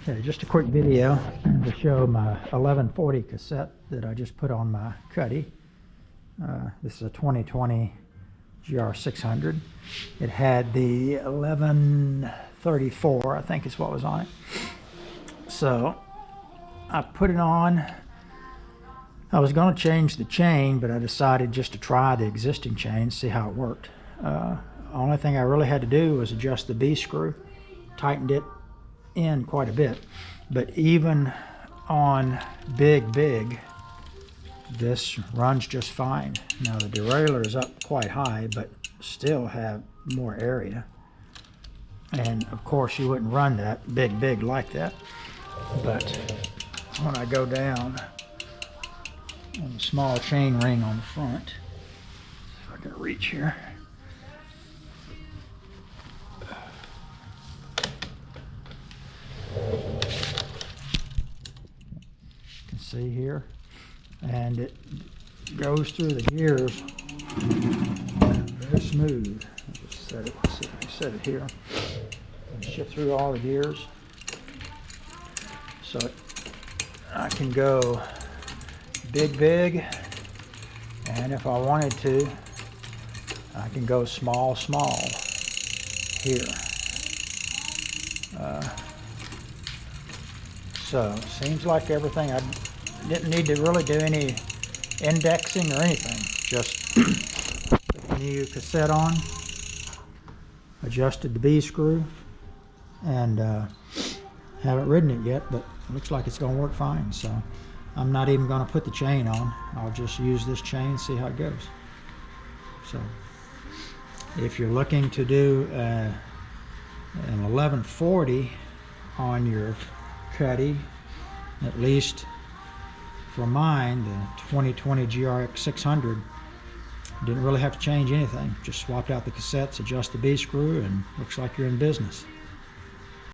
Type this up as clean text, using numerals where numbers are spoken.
Okay, just a quick video to show my 1140 cassette that I just put on my Cutty. This is a 2020 GR600. It had the 1134, I think is what was on it. So I put it on. I was going to change the chain, but I decided just to try the existing chain, see how it worked. The only thing I really had to do was adjust the B screw, tightened it in quite a bit, but even on big, this runs just fine. Now the derailleur is up quite high, but still have more area. And of course you wouldn't run that big like that. But when I go down on the small chain ring on the front, if I can reach here, you can see here, and it goes through the gears very smooth. I'll just set it, see if I set it here, and shift through all the gears, so I can go big, and if I wanted to, I can go small here. So seems like everything, I didn't need to really do any indexing or anything, just put the new cassette on, adjusted the B screw, and haven't ridden it yet, but it looks like it's going to work fine. So I'm not even going to put the chain on. I'll just use this chain, see how it goes. So if you're looking to do an 1140 on your Cutty, at least for mine, the 2020 GR600, didn't really have to change anything. Just swapped out the cassettes, adjust the B screw, and looks like you're in business.